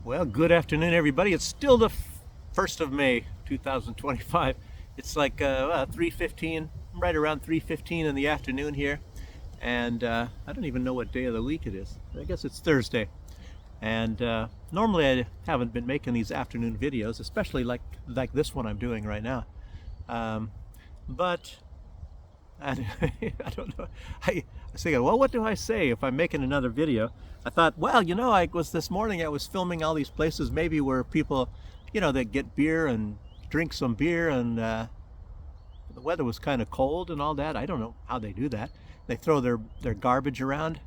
Well, good afternoon, everybody. It's still the 1st of May, 2025. It's like 3:15, right around 3:15 in the afternoon here. And I don't even know what day of the week it is. I guess it's Thursday. And normally I haven't been making these afternoon videos, especially like this one I'm doing right now. Um, but I, I don't know. I was thinking, well, what do I say if I'm making another video? I thought, well, I was this morning I was filming all these places maybe where people, that get beer and drink some beer, and the weather was kind of cold and all that. I don't know how they do that. They throw their garbage around.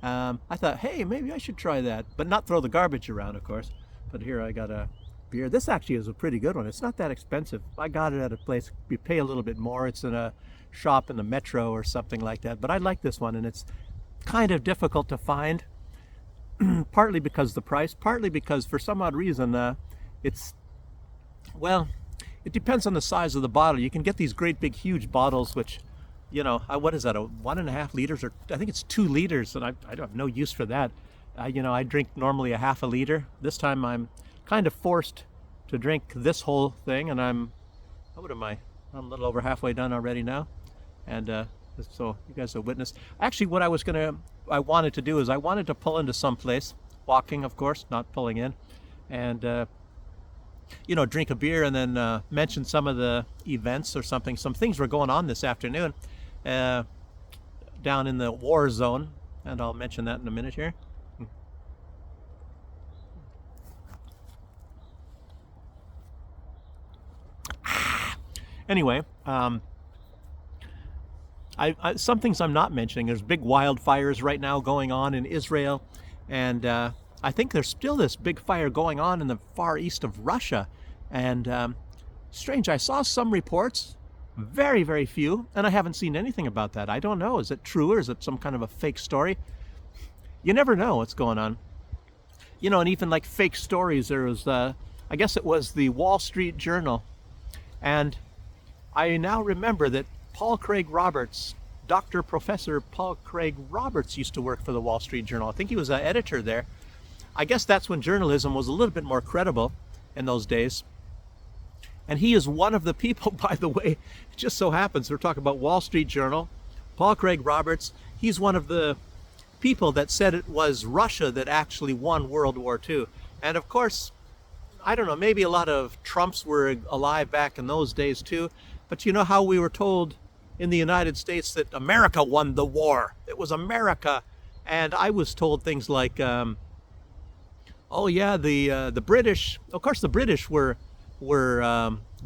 I thought, hey, maybe I should try that, but not throw the garbage around, of course. But here I got a beer. This actually is a pretty good one. It's not that expensive. I got it at a place you pay a little bit more. It's in a shop in the metro or something like that. But I like this one, and it's kind of difficult to find. Partly because the price, partly because for some odd reason it's well, it depends on the size of the bottle. You can get these great big huge bottles, which what is that, a 1.5 liters, or I think it's 2 liters, and I don't have no use for that. I drink normally a half a liter. This time I'm kind of forced to drink this whole thing, and what am I'm a little over halfway done already now. And so you guys have witnessed. Actually, what I wanted to do is I wanted to pull into some place, walking, of course, not pulling in, and drink a beer and then mention some of the events or something. Some things were going on this afternoon down in the war zone, and I'll mention that in a minute here. Anyway, some things I'm not mentioning. There's big wildfires right now going on in Israel, and I think there's still this big fire going on in the far east of Russia. And strange, I saw some reports, very, very few, and I haven't seen anything about that. I don't know. Is it true, or is it some kind of a fake story? You never know what's going on. And even like fake stories, there was, I guess it was the Wall Street Journal. And I now remember that Paul Craig Roberts, Dr. Professor Paul Craig Roberts, used to work for the Wall Street Journal. I think he was an editor there. I guess that's when journalism was a little bit more credible in those days. And he is one of the people, by the way, it just so happens, we're talking about Wall Street Journal, Paul Craig Roberts, he's one of the people that said it was Russia that actually won World War II. And of course, I don't know, maybe a lot of Trumps were alive back in those days too. But you know how we were told in the United States that America won the war. It was America. And I was told things like, oh yeah, the British, of course the British were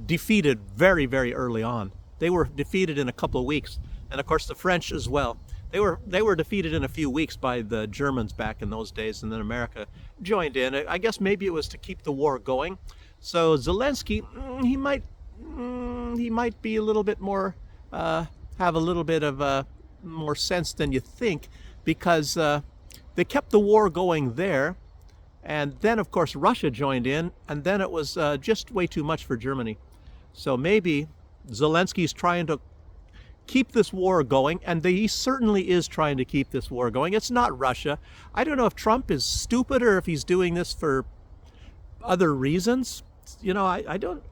defeated very, very early on. They were defeated in a couple of weeks. And of course the French as well. They were defeated in a few weeks by the Germans back in those days, and then America joined in. I guess maybe it was to keep the war going. So Zelensky, he might be a little bit more, have a little bit of more sense than you think, because they kept the war going there, and then of course Russia joined in, and then it was just way too much for Germany. So maybe Zelensky's trying to keep this war going, and he certainly is trying to keep this war going. It's not Russia. I don't know if Trump is stupid or if he's doing this for other reasons. I don't.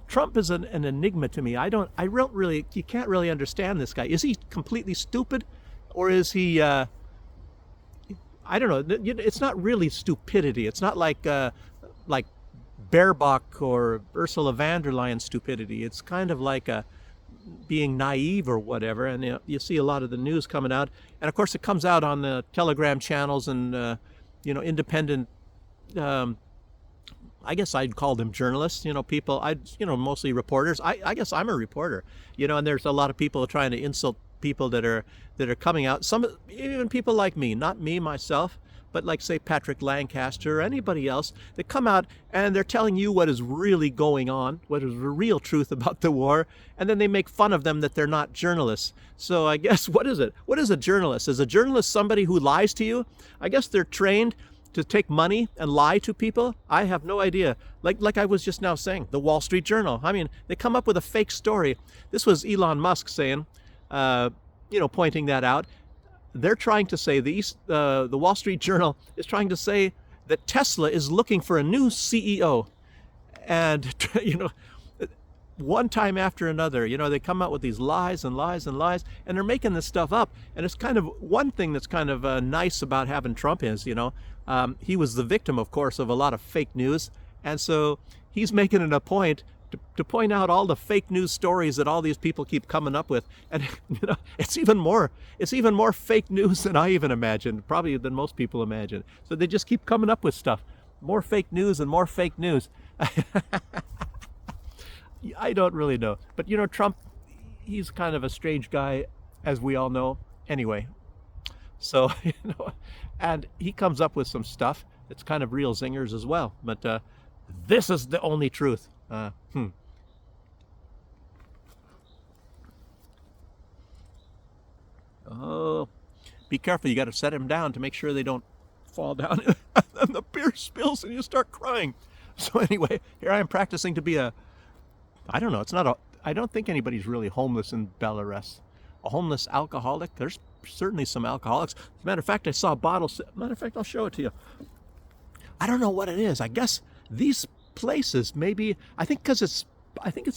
Trump is an enigma to me. I don't really, you can't really understand this guy. Is he completely stupid, or is he, I don't know. It's not really stupidity. It's not like Baerbock or Ursula von der Leyen stupidity. It's kind of like being naive or whatever. And you see a lot of the news coming out, and of course it comes out on the Telegram channels and independent, I guess I'd call them journalists, people, mostly reporters. I guess I'm a reporter, and there's a lot of people trying to insult people that are coming out. Some, even people like me, not me myself, but like say Patrick Lancaster or anybody else, that come out and they're telling you what is really going on, what is the real truth about the war, and then they make fun of them that they're not journalists. So I guess, what is it? What is a journalist? Is a journalist somebody who lies to you? I guess they're trained to take money and lie to people. I have no idea. Like I was just now saying, the Wall Street Journal. I mean, they come up with a fake story. This was Elon Musk saying, pointing that out. They're trying to say, the Wall Street Journal is trying to say that Tesla is looking for a new CEO. And, one time after another, they come out with these lies and lies and lies, and they're making this stuff up. And it's kind of one thing that's kind of nice about having Trump is, he was the victim, of course, of a lot of fake news. And so he's making it a point to point out all the fake news stories that all these people keep coming up with. And, it's even more fake news than I even imagined, probably than most people imagine. So they just keep coming up with stuff. More fake news and more fake news. I don't really know. But, Trump, he's kind of a strange guy, as we all know. Anyway, so, and he comes up with some stuff that's kind of real zingers as well. But this is the only truth. Oh, be careful. You got to set him down to make sure they don't fall down. And the beer spills and you start crying. So anyway, here I am practicing to be I don't know, I don't think anybody's really homeless in Belarus. A homeless alcoholic? There's certainly some alcoholics. As a matter of fact, I saw a bottle. Matter of fact, I'll show it to you. I don't know what it is. I guess these places, maybe, I think it's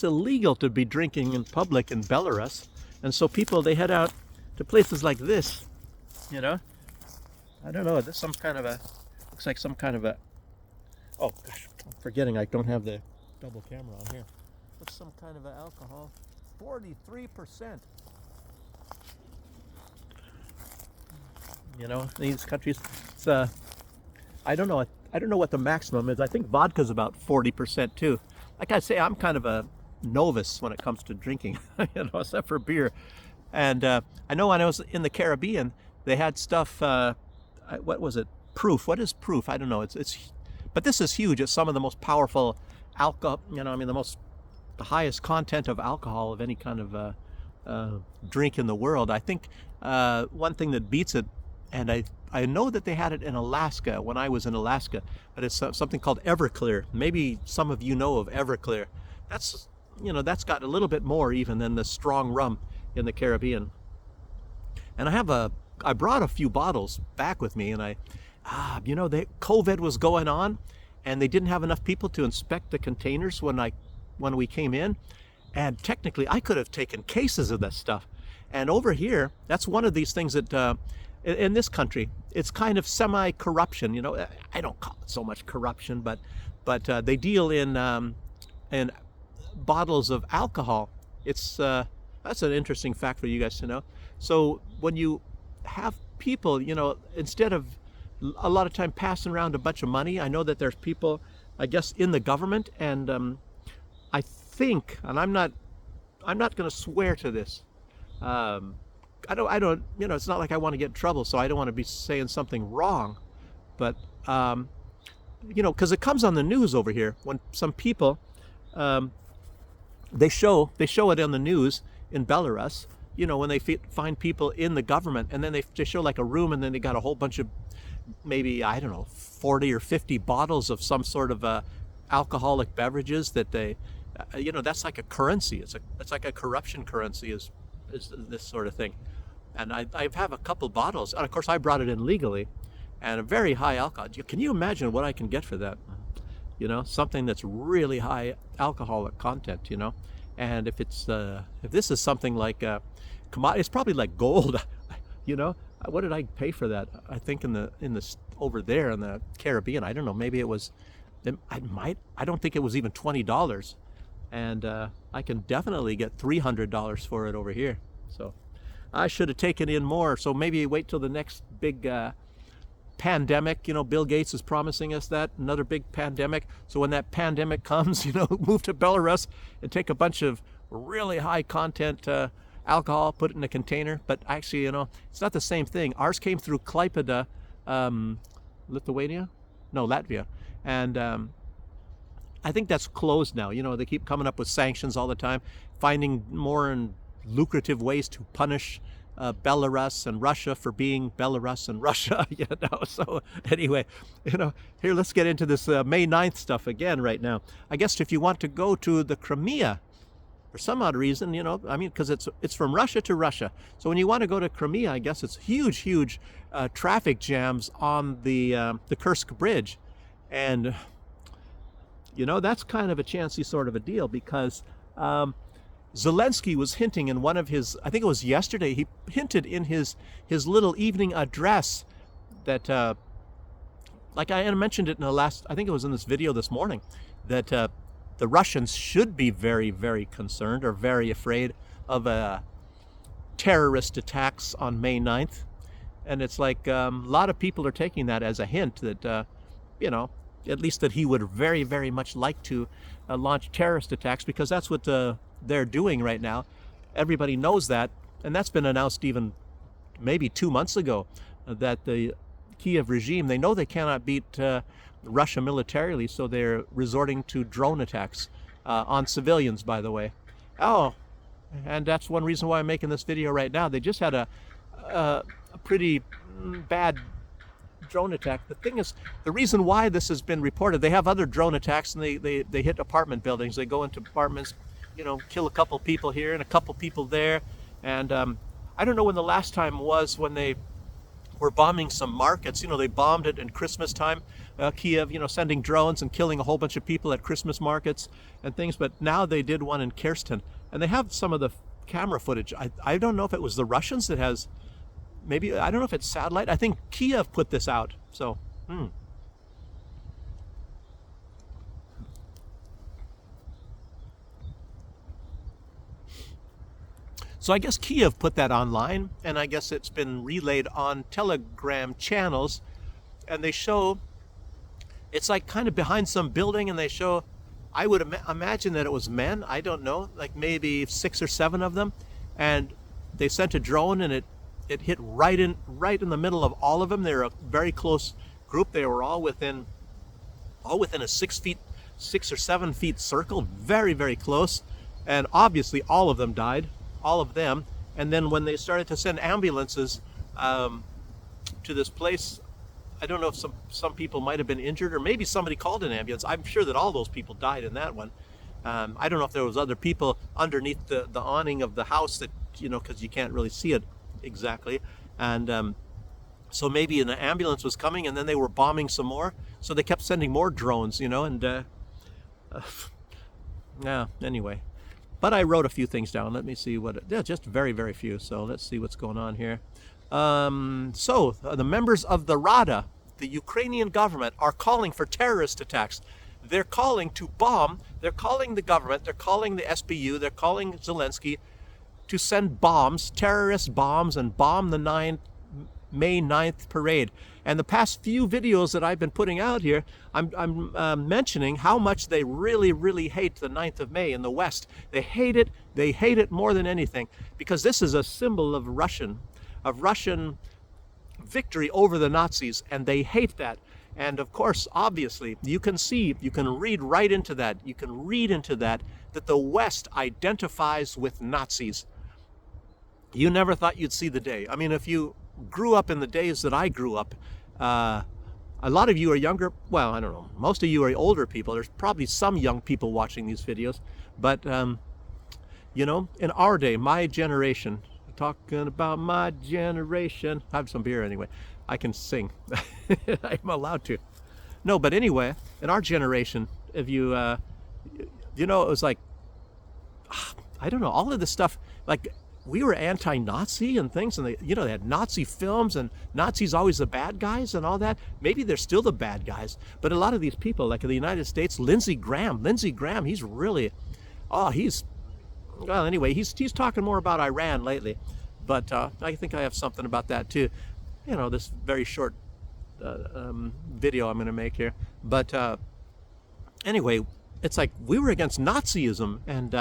illegal to be drinking in public in Belarus. And so people, they head out to places like this, I don't know, this looks like some kind of a, oh gosh, I'm forgetting I don't have the double camera on here. What's some kind of alcohol? 43%. These countries, it's I don't know what the maximum is. I think vodka's about 40% too. Like I say, I'm kind of a novice when it comes to drinking, except for beer. And I know when I was in the Caribbean, they had stuff. What was it? Proof. What is proof? I don't know. But this is huge. It's some of the most powerful alcohol. The highest content of alcohol of any kind of drink in the world. I think one thing that beats it, and I know that they had it in Alaska when I was in Alaska, but it's something called Everclear. Maybe some of you know of Everclear. That's got a little bit more even than the strong rum in the Caribbean. And I brought a few bottles back with me, and COVID was going on, and they didn't have enough people to inspect the containers when we came in. And technically, I could have taken cases of that stuff. And over here, that's one of these things that in this country, it's kind of semi-corruption. I don't call it so much corruption, but they deal in bottles of alcohol. It's that's an interesting fact for you guys to know. So when you have people, instead of a lot of time passing around a bunch of money, I know that there's people, I guess, in the government, and I think, and I'm not going to swear to this. I don't. It's not like I want to get in trouble, so I don't want to be saying something wrong. But because it comes on the news over here when some people, they show it on the news in Belarus. When they find people in the government, and then they show like a room, and then they got a whole bunch of maybe 40 or 50 bottles of some sort of alcoholic beverages that they. That's like a currency. It's like a corruption currency is this sort of thing. And I have a couple bottles, and of course I brought it in legally, and a very high alcohol. Can you imagine what I can get for that? Something that's really high alcoholic content. And if this is something like commodity, it's probably like gold. What did I pay for that? I think in the over there in the Caribbean. I don't know. Maybe it was. I don't think it was even $20. And I can definitely get $300 for it over here. So I should have taken in more. So maybe wait till the next big pandemic. Bill Gates is promising us that, another big pandemic. So when that pandemic comes, move to Belarus and take a bunch of really high content alcohol, put it in a container. But actually, it's not the same thing. Ours came through Klaipėda, Lithuania? No, Latvia. And I think that's closed now. They keep coming up with sanctions all the time, finding more and lucrative ways to punish Belarus and Russia for being Belarus and Russia. So anyway, here, let's get into this May 9th stuff again right now. I guess if you want to go to the Crimea, for some odd reason, because it's from Russia to Russia. So when you want to go to Crimea, I guess it's huge traffic jams on the Kursk Bridge. And that's kind of a chancy sort of a deal, because Zelensky was hinting in one of his, I think it was yesterday, he hinted in his little evening address that, like I mentioned it in the last, I think it was in this video this morning, that the Russians should be very, very concerned or very afraid of terrorist attacks on May 9th. And it's like a lot of people are taking that as a hint that, at least that he would very, very much like to launch terrorist attacks, because that's what they're doing right now. Everybody knows that, and that's been announced even maybe 2 months ago, that the Kiev regime, they know they cannot beat Russia militarily, so they're resorting to drone attacks on civilians, by the way. Oh, and that's one reason why I'm making this video right now. They just had a pretty bad drone attack. The thing is, the reason why this has been reported, they have other drone attacks, and they hit apartment buildings. They go into apartments, kill a couple people here and a couple people there. And I don't know when the last time was when they were bombing some markets. They bombed it in Christmas time, Kiev, sending drones and killing a whole bunch of people at Christmas markets and things. But now they did one in Kherson, and they have some of the camera footage. I don't know if it was the Russians that has, maybe, I don't know if it's satellite. I think Kiev put this out. So, So I guess Kiev put that online, and I guess it's been relayed on Telegram channels, and they show, it's like kind of behind some building, and they show, I would imagine that it was men, I don't know, like maybe 6 or 7 of them, and they sent a drone, and it hit right in the middle of all of them. They're a very close group. They were all within a 6 or 7 feet circle, very, very close, and obviously all of them died. All of them. And then when they started to send ambulances to this place, I don't know if some people might have been injured, or maybe somebody called an ambulance. I'm sure that all those people died in that one. I don't know if there was other people underneath the awning of the house that, because you can't really see it exactly. And so maybe an ambulance was coming, and then they were bombing some more. So they kept sending more drones, and yeah, anyway. But I wrote a few things down. Let me see just very, very few. So let's see what's going on here. So the members of the Rada, the Ukrainian government, are calling for terrorist attacks. They're calling to bomb. They're calling the government. They're calling the SBU. They're calling Zelensky to send bombs, terrorist bombs, and bomb the May 9th parade. And the past few videos that I've been putting out here, I'm mentioning how much they really, really hate the 9th of May in the West. They hate it. They hate it more than anything, because this is a symbol of Russian victory over the Nazis, and they hate that. And of course, obviously, you can read right into that. You can read into that the West identifies with Nazis. You never thought you'd see the day. I mean, if you grew up in the days that I grew up, a lot of you are younger. Well, I don't know. Most of you are older people. There's probably some young people watching these videos. But, in our day, my generation, talking about my generation. I have some beer anyway. I can sing. I'm allowed to. No, but anyway, in our generation, if you, it was like, I don't know, all of this stuff, like, we were anti-Nazi and things, and they had Nazi films, and Nazis always the bad guys and all that. Maybe they're still the bad guys, but a lot of these people, like in the United States, Lindsey Graham, he's really, he's talking more about Iran lately, but I think I have something about that too. This very short video I'm going to make here, but anyway, it's like we were against Nazism, and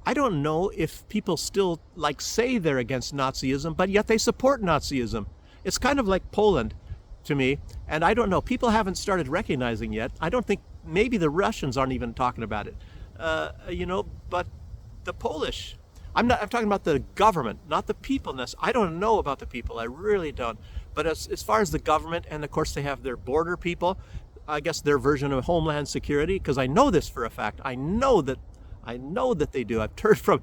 I don't know if people still say they're against Nazism, but yet they support Nazism. It's kind of like Poland to me, and I don't know. People haven't started recognizing yet. I don't think, maybe the Russians aren't even talking about it, but the Polish. I'm talking about the government, not the people. I don't know about the people. I really don't. But as far as the government, and of course they have their border people, I guess their version of Homeland Security, because I know this for a fact. I know that they do. I've heard from,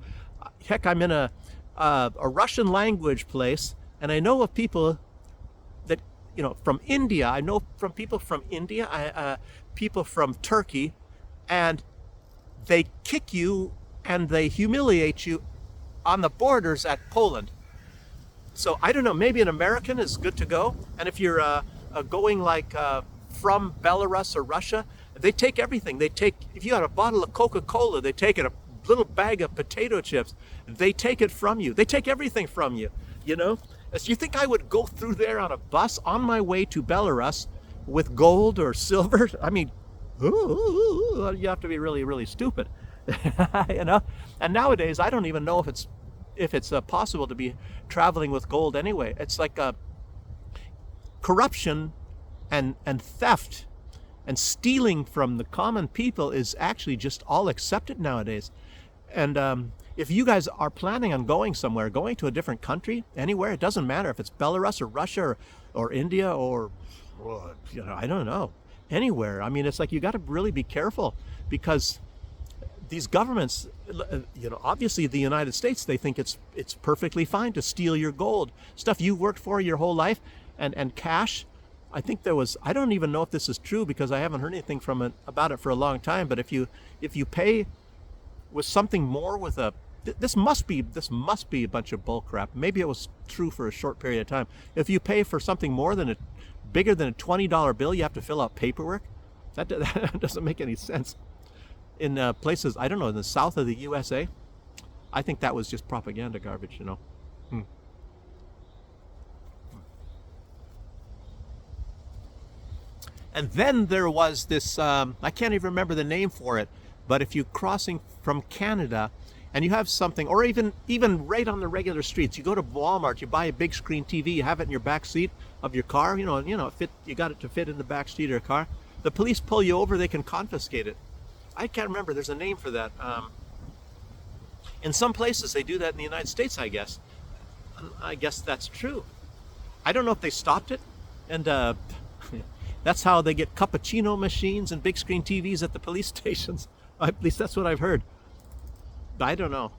heck, I'm in a Russian language place, and I know of people that from India. I know from people from India, people from Turkey, and they kick you and they humiliate you on the borders at Poland. So I don't know, maybe an American is good to go. And if you're going like from Belarus or Russia, they take everything. If you had a bottle of Coca-Cola, they take it, a little bag of potato chips, they take it from you. They take everything from you, you know? So you think I would go through there on a bus on my way to Belarus with gold or silver? I mean, you have to be really, really stupid, you know? And nowadays, I don't even know if it's possible to be traveling with gold anyway. It's like corruption and theft and stealing from the common people is actually just all accepted nowadays. And if you guys are planning on going somewhere, going to a different country, anywhere, it doesn't matter if it's Belarus or Russia or India or I don't know, anywhere. I mean, it's like you got to really be careful, because these governments, obviously the United States, they think it's perfectly fine to steal your gold, stuff you worked for your whole life, and cash. I think I don't even know if this is true, because I haven't heard anything about it for a long time, but if you pay with something more with this must be a bunch of bull crap. Maybe it was true for a short period of time. If you pay for something bigger than a $20 bill, you have to fill out paperwork. That doesn't make any sense. In places, I don't know, in the south of the USA, I think that was just propaganda garbage, And then there was this, I can't even remember the name for it, but if you're crossing from Canada and you have something, or even right on the regular streets, you go to Walmart, you buy a big screen TV, you have it in your back seat of your car, you got it to fit in the back seat of your car. The police pull you over, they can confiscate it. I can't remember, there's a name for that. In some places they do that in the United States, I guess. I guess that's true. I don't know if they stopped it, and that's how they get cappuccino machines and big screen TVs at the police stations. At least that's what I've heard. I don't know.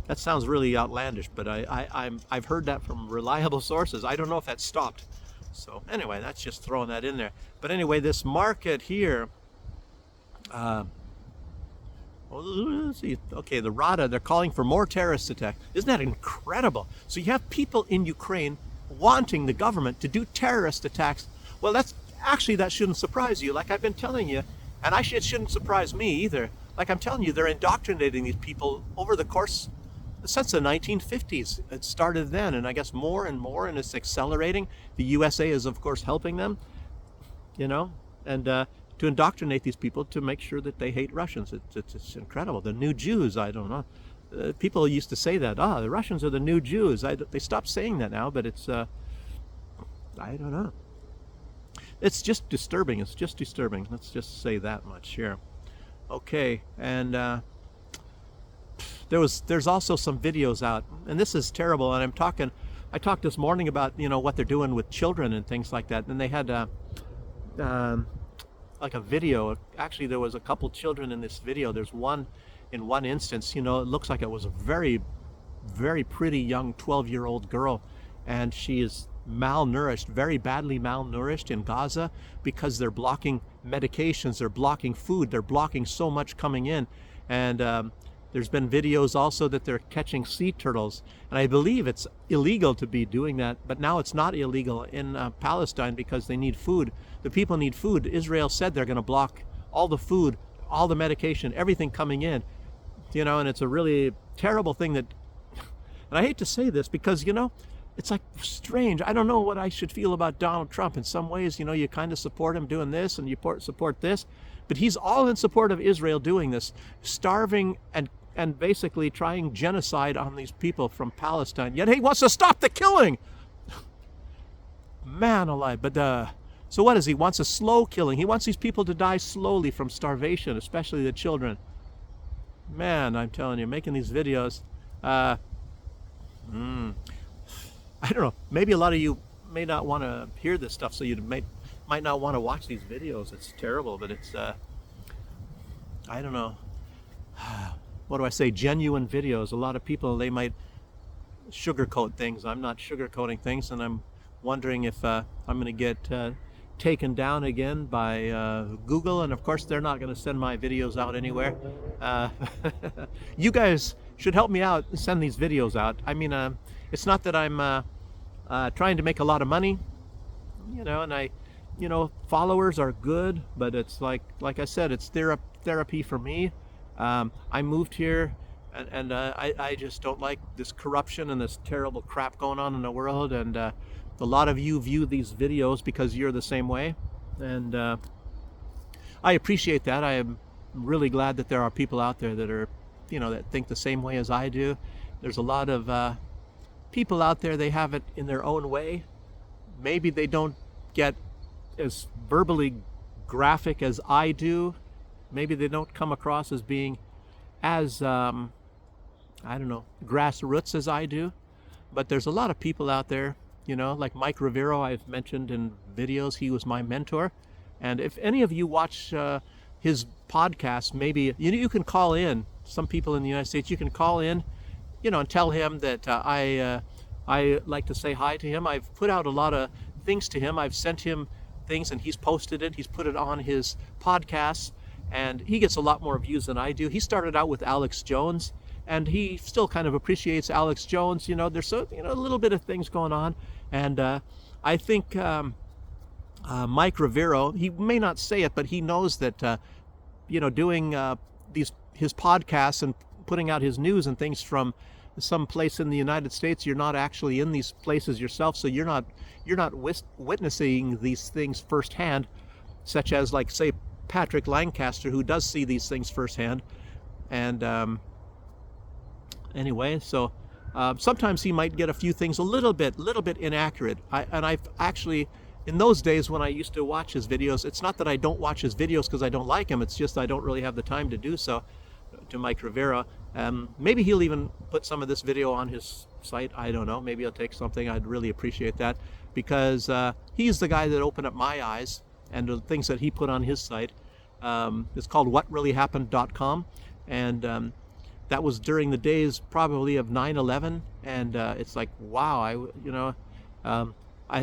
That sounds really outlandish, but I've heard that from reliable sources. I don't know if that stopped. So anyway, that's just throwing that in there. But anyway, this market here, let's see. Okay, the Rada, they're calling for more terrorist attacks. Isn't that incredible? So you have people in Ukraine wanting the government to do terrorist attacks. Well, that shouldn't surprise you. Like I've been telling you, and it shouldn't surprise me either. Like I'm telling you, they're indoctrinating these people over the course since the 1950s. It started then, and I guess more and more, and it's accelerating. The USA is, of course, helping them, and to indoctrinate these people to make sure that they hate Russians. It's incredible. The new Jews, I don't know. People used to say that, the Russians are the new Jews. They stopped saying that now, but it's, I don't know. It's just disturbing. It's just disturbing. Let's just say that much here. Okay, and there's also some videos out, and this is terrible. And I talked this morning about what they're doing with children and things like that. And they had like a video. Actually, there was a couple children in this video. There's one in one instance. It looks like it was a very, very pretty young 12-year-old girl, and she is malnourished, very badly malnourished in Gaza, because they're blocking medications, they're blocking food, they're blocking so much coming in. And there's been videos also that they're catching sea turtles, and I believe it's illegal to be doing that, but now it's not illegal in Palestine because they need food. The people need food. Israel said they're going to block all the food, all the medication, everything coming in, and it's a really terrible thing that, and I hate to say this because, it's like strange. I don't know what I should feel about Donald Trump. In some ways, you kind of support him doing this and you support this, but he's all in support of Israel doing this, starving and basically trying genocide on these people from Palestine. Yet he wants to stop the killing. Man alive. But so what is he? Wants a slow killing. He wants these people to die slowly from starvation, especially the children. Man, I'm telling you, making these videos. I don't know. Maybe a lot of you may not want to hear this stuff, so you might not want to watch these videos. It's terrible, but it's, I don't know. What do I say? Genuine videos. A lot of people, they might sugarcoat things. I'm not sugarcoating things, and I'm wondering if I'm going to get taken down again by Google, and of course they're not going to send my videos out anywhere. You guys should help me out and send these videos out. I mean, it's not that I'm trying to make a lot of money, and followers are good, but it's like I said, it's therapy for me. I moved here, and I just don't like this corruption and this terrible crap going on in the world, and a lot of you view these videos because you're the same way, and I appreciate that. I am really glad that there are people out there that are, that think the same way as I do. There's a lot of people out there, they have it in their own way. Maybe they don't get as verbally graphic as I do. Maybe they don't come across as being as, grassroots as I do. But there's a lot of people out there, like Mike Rivero, I've mentioned in videos. He was my mentor. And if any of you watch his podcast, maybe you can call in. Some people in the United States, you can call in, and tell him that I like to say hi to him. I've put out a lot of things to him. I've sent him things, and he's posted it. He's put it on his podcasts, and he gets a lot more views than I do. He started out with Alex Jones, and he still kind of appreciates Alex Jones. There's a little bit of things going on, and I think Mike Rivero, he may not say it, but he knows that doing his podcasts and putting out his news and things from some place in the United States, you're not actually in these places yourself, so you're not witnessing these things firsthand, such as, like, say, Patrick Lancaster, who does see these things firsthand. And anyway, so sometimes he might get a few things a little bit inaccurate. I've actually, in those days when I used to watch his videos, it's not that I don't watch his videos because I don't like him, it's just I don't really have the time to do so, to Mike Rivera. Maybe he'll even put some of this video on his site. I don't know. Maybe he'll take something. I'd really appreciate that, because he's the guy that opened up my eyes, and the things that he put on his site. It's called whatreallyhappened.com, and that was during the days probably of 9/11, and it's like, wow,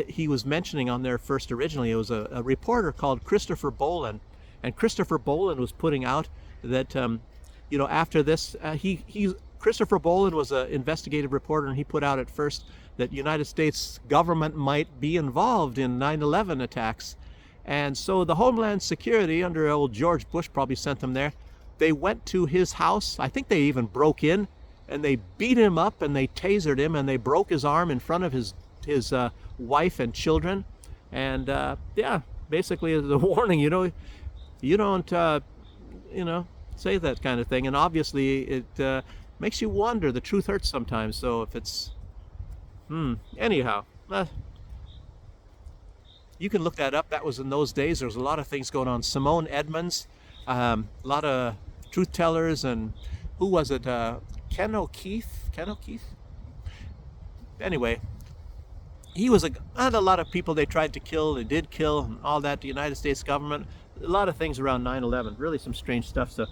he was mentioning on there first originally, it was a reporter called Christopher Bolin, and Christopher Bolin was putting out that after this, Christopher Bolin was an investigative reporter, and he put out at first that United States government might be involved in 9/11 attacks. And so the Homeland Security, under old George Bush, probably sent them there. They went to his house. I think they even broke in, and they beat him up, and they tasered him, and they broke his arm in front of his wife and children. And basically as a warning, you don't say that kind of thing. And obviously it makes you wonder. The truth hurts sometimes. So if it's anyhow, you can look that up. That was in those days. There was a lot of things going on. Simone Edmonds, a lot of truth tellers, and who was it? Ken O'Keefe. Anyway, he was had a lot of people they tried to kill. They did kill, and all that. The United States government. A lot of things around 9/11. Really some strange stuff. So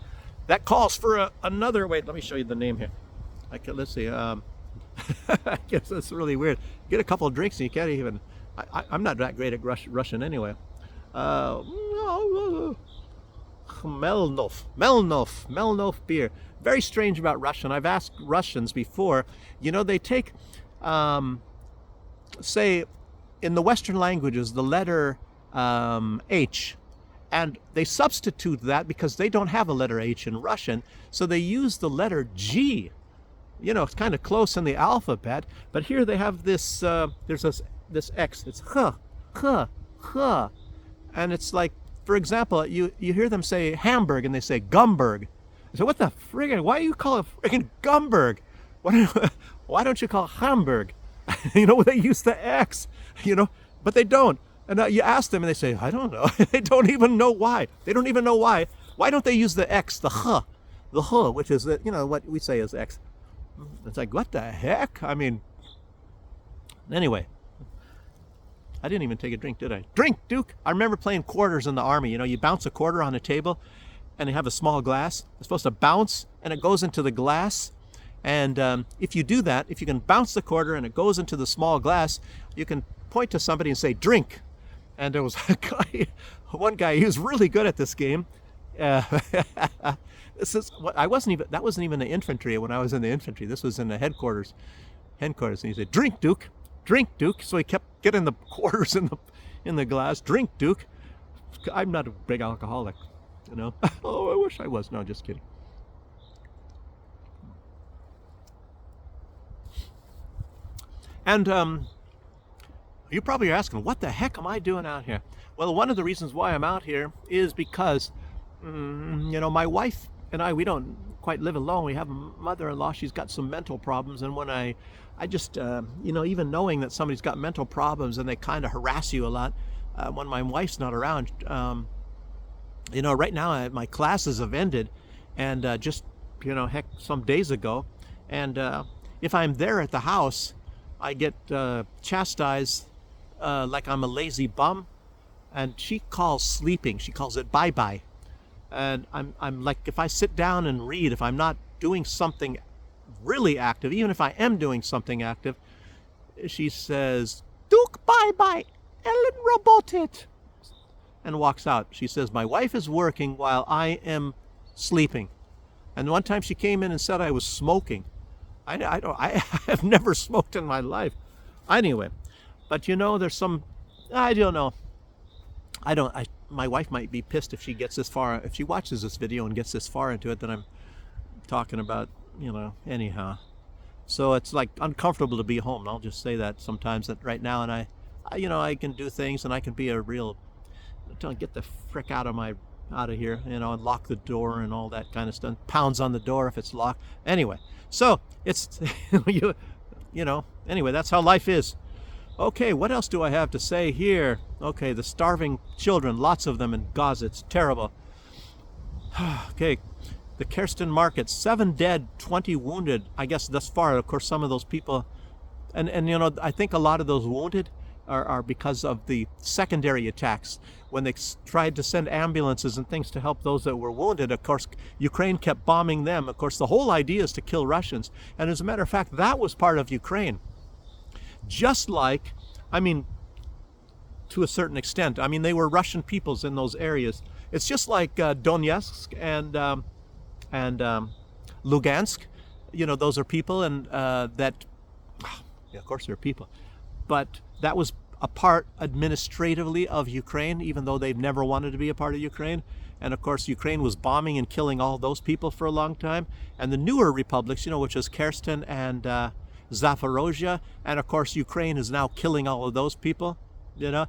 that calls for another. Wait, let me show you the name here. Let's see. I guess that's really weird. Get a couple of drinks and you can't even. I'm not that great at Russian anyway. Melnov beer. Very strange about Russian. I've asked Russians before. They take, say, in the Western languages, the letter H, and they substitute that because they don't have a letter H in Russian, so they use the letter G. It's kind of close in the alphabet, but here they have this. There's this X. It's h, and it's like, for example, you hear them say Hamburg and they say Gumberg. So what the friggin'? Why do you call it friggin' Gumberg? Why don't you call it Hamburg? They use the X. But they don't. And you ask them and they say, I don't know. They don't even know why. Why don't they use the X, the h, which is what we say is X? It's like, what the heck? I mean, anyway. I didn't even take a drink, did I? Drink, Duke! I remember playing quarters in the Army. You bounce a quarter on a table, and you have a small glass. It's supposed to bounce, and it goes into the glass. And if you do that, if you can bounce the quarter and it goes into the small glass, you can point to somebody and say, drink. And there was one guy, he was really good at this game. That wasn't even the infantry when I was in the infantry. This was in the headquarters. And he said, drink, Duke. Drink, Duke. So he kept getting the quarters in the glass. Drink, Duke. I'm not a big alcoholic, you know. Oh, I wish I was. No, just kidding. And you probably are asking, what the heck am I doing out here? Well, one of the reasons why I'm out here is because, you know, my wife and I, we don't quite live alone. We have a mother-in-law. She's got some mental problems. And when I just, you know, even knowing that somebody's got mental problems and they kind of harass you a lot, when my wife's not around, you know, right now my classes have ended, and just, you know, heck, some days ago. And if I'm there at the house, I get chastised like I'm a lazy bum. And she calls sleeping, she calls it bye-bye. And I'm like, if I sit down and read, if I'm not doing something really active, even if I am doing something active, she says, Duke, bye-bye, Ellen roboted, and walks out. She says, my wife is working while I am sleeping. And one time she came in and said I was smoking. I have never smoked in my life. Anyway, but you know, there's some, I don't know. My wife might be pissed if she gets this far, if she watches this video and gets this far into it that I'm talking about, you know, anyhow. So it's like uncomfortable to be home. I'll just say that sometimes, that right now, and I you know, I can do things and I can be a real, get the frick out of here, you know, and lock the door and all that kind of stuff. Pounds on the door if it's locked. Anyway, so it's, you know, anyway, that's how life is. Okay, what else do I have to say here? Okay, the starving children, lots of them in Gaza. It's terrible. Okay, the Kirsten Market, 7 dead, 20 wounded. I guess thus far, of course, some of those people, and you know, I think a lot of those wounded are because of the secondary attacks. When they tried to send ambulances and things to help those that were wounded, of course, Ukraine kept bombing them. Of course, the whole idea is to kill Russians. And as a matter of fact, that was part of Ukraine. Just like, I mean, to a certain extent, I mean, they were Russian peoples in those areas. It's just like Donetsk and Lugansk. You know, those are people, and that, yeah, of course they're people. But that was a part administratively of Ukraine, even though they've never wanted to be a part of Ukraine. And of course, Ukraine was bombing and killing all those people for a long time. And the newer republics, you know, which is Kherson and Zaporozhye, and of course Ukraine is now killing all of those people, you know.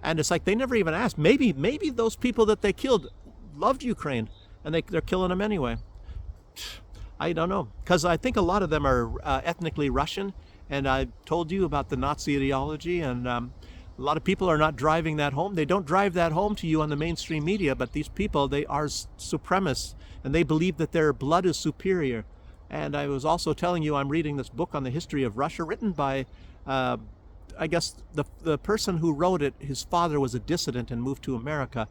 And it's like they never even asked. Maybe those people that they killed loved Ukraine, and they're killing them anyway. I don't know, because I think a lot of them are ethnically Russian, and I told you about the Nazi ideology, and a lot of people are not driving that home. They don't drive that home to you on the mainstream media, but these people, they are supremacists, and they believe that their blood is superior. And I was also telling you I'm reading this book on the history of Russia, written by, I guess, the person who wrote it, his father was a dissident and moved to America.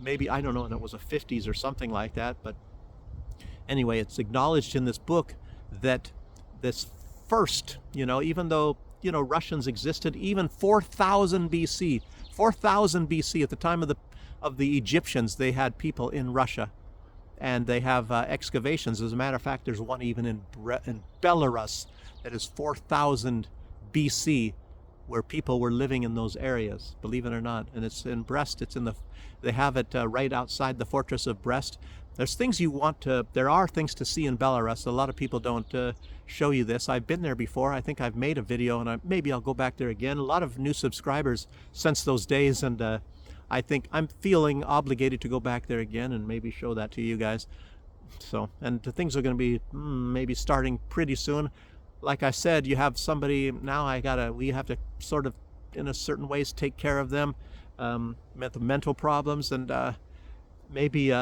Maybe, I don't know, and it was the 50s or something like that. But anyway, it's acknowledged in this book that this first, you know, even though, you know, Russians existed even 4,000 BC. 4,000 BC, at the time of the Egyptians, they had people in Russia. And they have excavations. As a matter of fact, there's one even in Belarus that is 4,000 BC, where people were living in those areas, believe it or not. And it's in Brest. They have it right outside the fortress of Brest. There's things there are things to see in Belarus. A lot of people don't show you this. I've been there before. I think I've made a video, and maybe I'll go back there again. A lot of new subscribers since those days, and I think I'm feeling obligated to go back there again and maybe show that to you guys. So, and the things are going to be maybe starting pretty soon. Like I said, you have somebody now. We have to sort of, in a certain ways, take care of them with mental problems, and maybe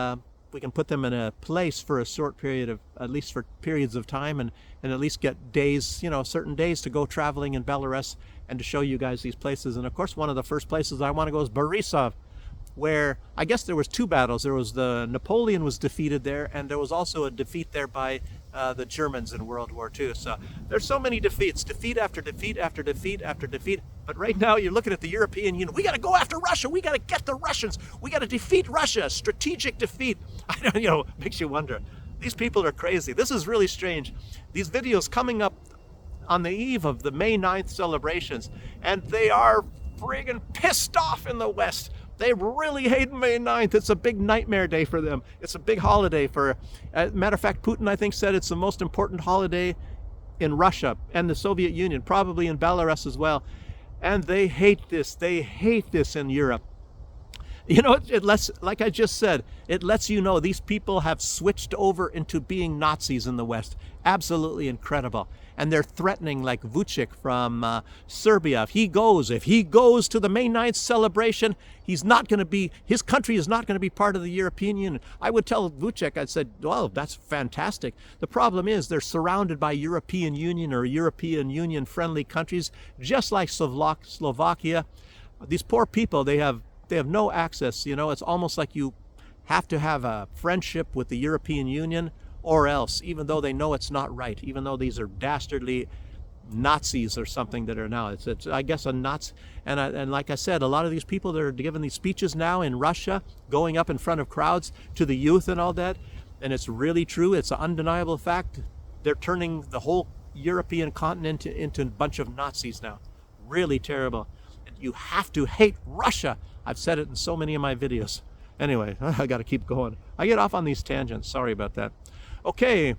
we can put them in a place for a short period of, at least for periods of time, and at least get days, you know, certain days to go traveling in Belarus and to show you guys these places. And of course, one of the first places I want to go is Borisov, where I guess there was 2 battles. There was Napoleon was defeated there, and there was also a defeat there by the Germans in World War II. So there's so many defeats, defeat after defeat after defeat after defeat. But right now you're looking at the European Union. We got to go after Russia. We got to get the Russians. We got to defeat Russia. Strategic defeat. I don't, makes you wonder. These people are crazy. This is really strange. These videos coming up on the eve of the May 9th celebrations, and they are friggin' pissed off in the West. They really hate May 9th. It's a big nightmare day for them. It's a big holiday for, matter of fact, Putin, I think, said it's the most important holiday in Russia and the Soviet Union, probably in Belarus as well. And they hate this. They hate this in Europe. You know, it lets, like I just said, it lets you know these people have switched over into being Nazis in the West. Absolutely incredible. And they're threatening, like Vucic from Serbia. If he goes to the May 9th celebration, he's not going to be, his country is not going to be part of the European Union. I would tell Vucic, I'd said, well, that's fantastic. The problem is they're surrounded by European Union or European Union friendly countries, just like Slovakia. These poor people, they have no access. You know, it's almost like you have to have a friendship with the European Union or else, even though they know it's not right, even though these are dastardly Nazis or something that are now. It's I guess a Nazi. And like I said, a lot of these people that are giving these speeches now in Russia, going up in front of crowds to the youth and all that, and it's really true. It's an undeniable fact. They're turning the whole European continent into a bunch of Nazis now. Really terrible. You have to hate Russia. I've said it in so many of my videos. Anyway, I got to keep going. I get off on these tangents. Sorry about that. Okay,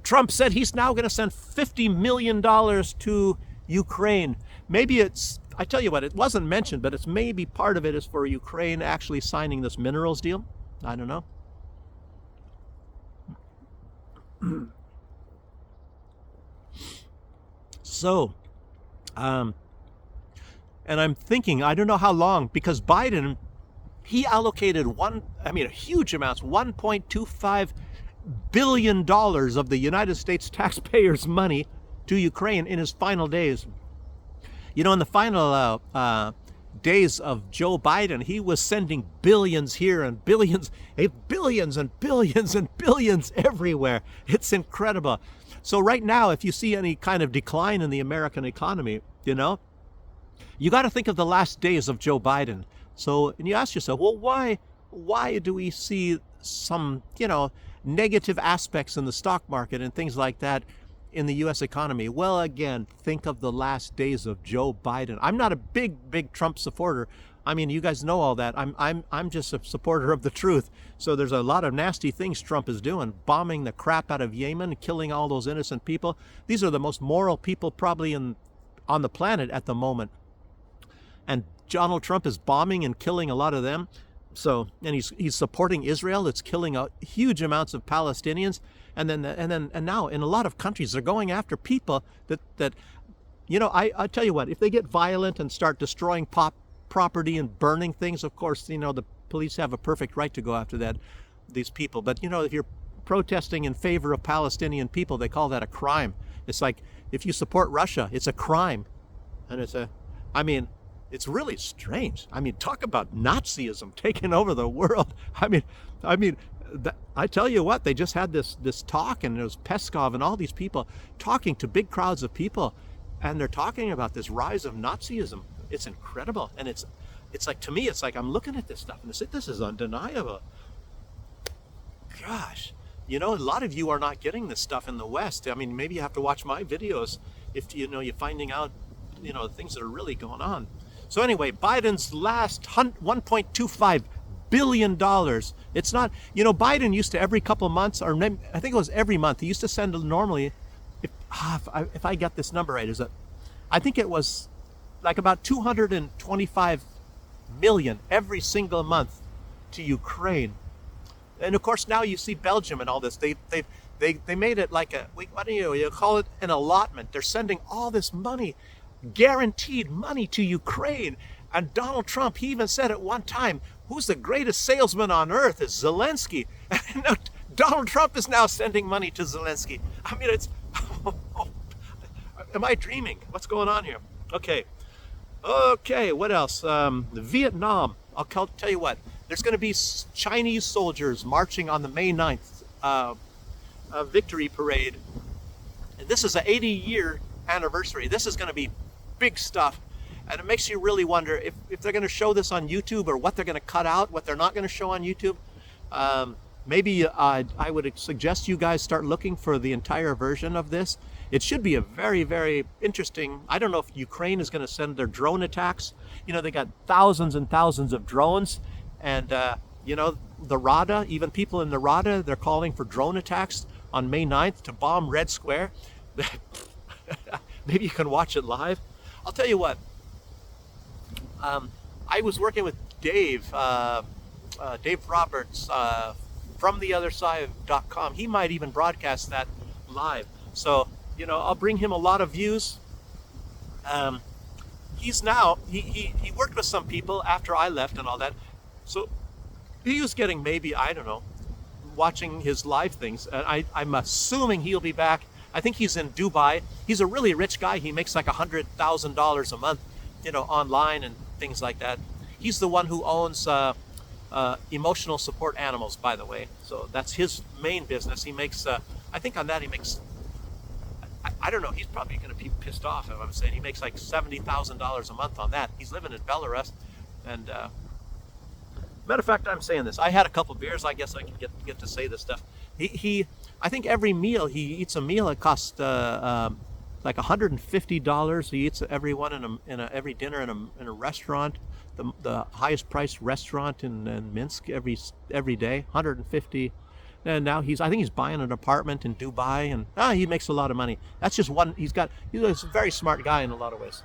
Trump said he's now going to send $50 million to Ukraine. Maybe it's, I tell you what, it wasn't mentioned, but it's maybe part of it is for Ukraine actually signing this minerals deal. I don't know. So, and I'm thinking, I don't know how long, because Biden, he allocated a huge amounts, $1.25 billion of the United States taxpayers' money to Ukraine in his final days. You know, in the final days of Joe Biden, he was sending billions here and billions and billions and billions everywhere. It's incredible. So right now, if you see any kind of decline in the American economy, you know, you got to think of the last days of Joe Biden. So, and you ask yourself, well, why do we see some, you know, negative aspects in the stock market and things like that in the U.S. economy? Well, again, think of the last days of Joe Biden. I'm not a big Trump supporter. I mean, you guys know all that. I'm just a supporter of the truth. So there's a lot of nasty things Trump is doing, bombing the crap out of Yemen, killing all those innocent people. These are the most moral people probably on the planet at the moment. And Donald Trump is bombing and killing a lot of them. So, and he's supporting Israel. It's killing huge amounts of Palestinians, and now in a lot of countries they're going after people that you know. I tell you what, if they get violent and start destroying property and burning things, of course, you know, the police have a perfect right to go after these people. But you know, if you're protesting in favor of Palestinian people, they call that a crime. It's like if you support Russia, it's a crime, and it's really strange. I mean, talk about Nazism taking over the world. I tell you what, they just had this talk, and it was Peskov and all these people talking to big crowds of people, and they're talking about this rise of Nazism. It's incredible, and it's like, to me, it's like I'm looking at this stuff and this is undeniable. Gosh, you know, a lot of you are not getting this stuff in the West. I mean, maybe you have to watch my videos if you know you're finding out, you know, things that are really going on. So anyway, Biden's last $1.25 billion. It's not, you know, Biden used to every couple of months, or I think it was every month, he used to send normally, if I get this number right, I think it was like about 225 million every single month to Ukraine. And of course now you see Belgium and all this. They made it like what do you call it, an allotment. They're sending all this money, guaranteed money to Ukraine. And Donald Trump, he even said at one time, who's the greatest salesman on earth is Zelensky. And Donald Trump is now sending money to Zelensky. I mean, it's, am I dreaming? What's going on here? Okay, what else? Vietnam. I'll tell you what, there's going to be Chinese soldiers marching on the May 9th victory parade. And this is an 80-year anniversary. This is going to be big stuff. And it makes you really wonder if they're going to show this on YouTube, or what they're going to cut out, what they're not going to show on YouTube. Maybe I would suggest you guys start looking for the entire version of this. It should be a very, very interesting. I don't know if Ukraine is going to send their drone attacks. You know, they got thousands and thousands of drones. And, you know, the Rada, even people in the Rada, they're calling for drone attacks on May 9th to bomb Red Square. Maybe you can watch it live. I'll tell you what. I was working with Dave Roberts from theotherside.com. He might even broadcast that live. So, you know, I'll bring him a lot of views. He worked with some people after I left and all that. So he was getting maybe, I don't know, watching his live things. I'm assuming he'll be back. I think he's in Dubai. He's a really rich guy. He makes like $100,000 a month, you know, online and things like that. He's the one who owns emotional support animals, by the way. So that's his main business. He makes, I think on that he makes, I don't know, he's probably going to be pissed off if I'm saying he makes like $70,000 a month on that. He's living in Belarus. And matter of fact, I'm saying this. I had a couple beers. I guess I can get to say this stuff. I think every meal he eats a meal. It costs like $150. He eats every one every dinner in a restaurant, the highest priced restaurant in Minsk every day, $150. And now I think he's buying an apartment in Dubai, and he makes a lot of money. That's just one. He's a very smart guy in a lot of ways.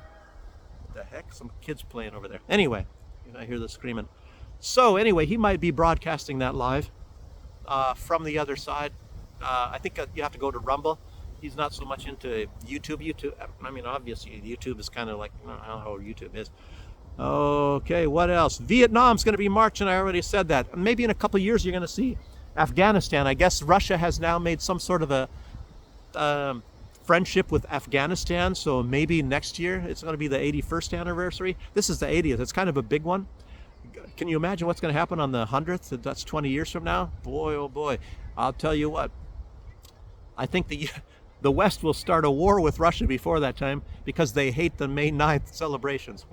What the heck? Some kids playing over there. Anyway, I hear the screaming. So anyway, he might be broadcasting that live from the other side. I think you have to go to Rumble. He's not so much into YouTube. I mean, obviously, YouTube is kind of like, I don't know how YouTube is. Okay, what else? Vietnam's going to be marching. I already said that. Maybe in a couple of years, you're going to see Afghanistan. I guess Russia has now made some sort of a friendship with Afghanistan. So maybe next year, it's going to be the 81st anniversary. This is the 80th. It's kind of a big one. Can you imagine what's going to happen on the 100th? That's 20 years from now. Boy, oh boy. I'll tell you what. I think the West will start a war with Russia before that time because they hate the May 9th celebrations.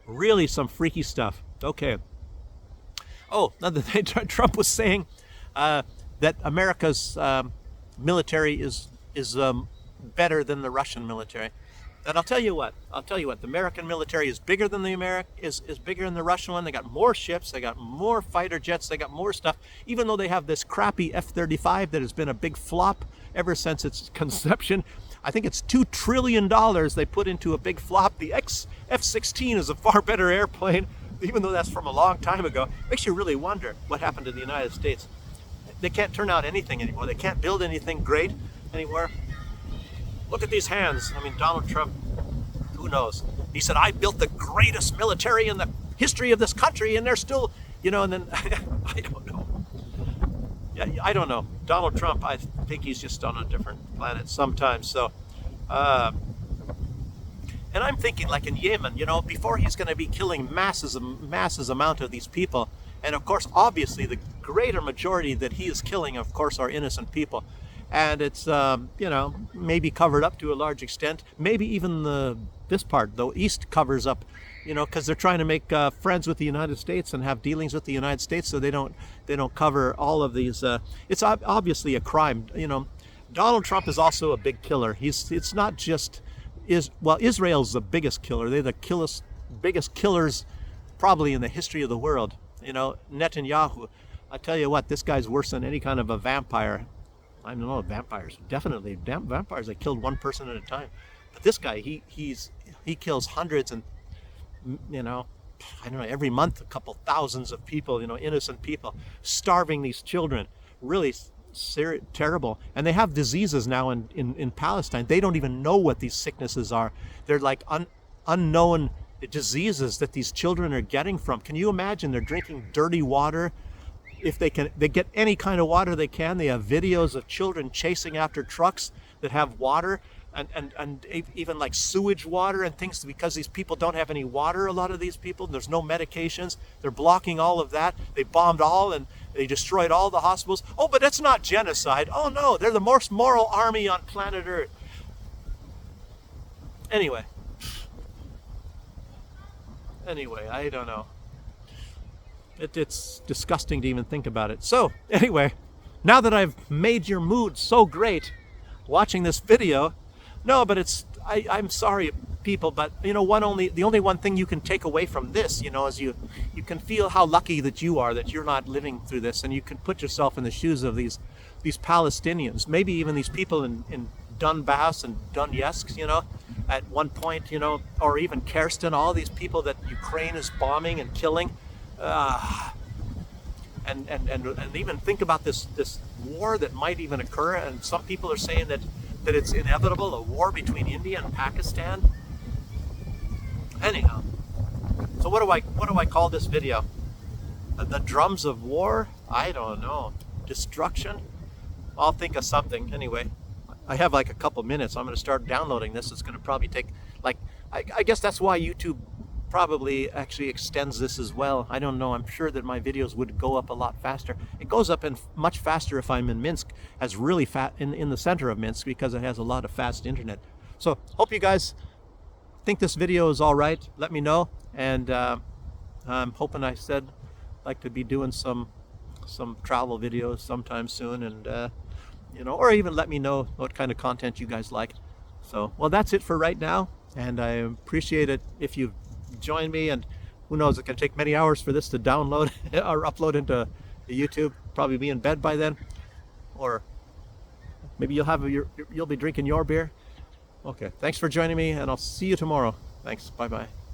Really some freaky stuff. Okay. Oh, another thing. Trump was saying that America's military is better than the Russian military. And I'll tell you what, the American military is bigger than is bigger than the Russian one. They got more ships, they got more fighter jets, they got more stuff, even though they have this crappy F-35 that has been a big flop ever since its conception. I think it's $2 trillion they put into a big flop. The F-16 is a far better airplane, even though that's from a long time ago. Makes you really wonder what happened to the United States. They can't turn out anything anymore. They can't build anything great anymore. Look at these hands. I mean, Donald Trump, who knows? He said, I built the greatest military in the history of this country, and they're still, you know, and then, I don't know. Yeah, I don't know. Donald Trump, I think he's just on a different planet sometimes. So, and I'm thinking like in Yemen, you know, before he's going to be killing masses amount of these people. And of course, obviously, the greater majority that he is killing, of course, are innocent people. And it's, you know, maybe covered up to a large extent. Maybe even this part, the East, covers up, you know, because they're trying to make friends with the United States and have dealings with the United States, so they don't cover all of these. It's obviously a crime. You know, Donald Trump is also a big killer. It's not just Israel's the biggest killer. They're the biggest killers probably in the history of the world. You know, Netanyahu. I tell you what, this guy's worse than any kind of a vampire. I don't know, vampires. Definitely, vampires. They killed one person at a time. But this guy, he kills hundreds, and you know, I don't know, every month a couple thousands of people, you know, innocent people, starving these children. Really terrible. And they have diseases now in Palestine. They don't even know what these sicknesses are. They're like unknown diseases that these children are getting from. Can you imagine? They're drinking dirty water. If they get any kind of water they can. They have videos of children chasing after trucks that have water. and even like sewage water and things, because these people don't have any water, a lot of these people, and there's no medications. They're blocking all of that. They bombed all and they destroyed all the hospitals. Oh, but it's not genocide. Oh no, they're the most moral army on planet Earth. Anyway, I don't know. It's disgusting to even think about it. So anyway, now that I've made your mood so great watching this video, no, but I'm sorry, people, but you know, the only one thing you can take away from this, you know, is you can feel how lucky that you are that you're not living through this, and you can put yourself in the shoes of these Palestinians, maybe even these people in Donbass and Donetsk, you know, at one point, you know, or even Kherson, all these people that Ukraine is bombing and killing. And even think about this war that might even occur, and some people are saying that it's inevitable, a war between India and Pakistan. Anyhow, so what do I call this video? The drums of war? I don't know. Destruction? I'll think of something. Anyway, I have like a couple minutes. I'm going to start downloading this. It's going to probably take like, I guess that's why YouTube probably actually extends this as well. I don't know. I'm sure that my videos would go up a lot faster. It goes up much faster if I'm in Minsk, as really in the center of Minsk, because it has a lot of fast internet. So hope you guys think this video is all right. Let me know, and I'm hoping like to be doing some travel videos sometime soon, and you know, or even let me know what kind of content you guys like. So, well, that's it for right now, and I appreciate it if you join me, and who knows, it can take many hours for this to download or upload into YouTube. Probably be in bed by then, or maybe you'll be drinking your beer. Okay, thanks for joining me, and I'll see you tomorrow. Thanks, bye-bye.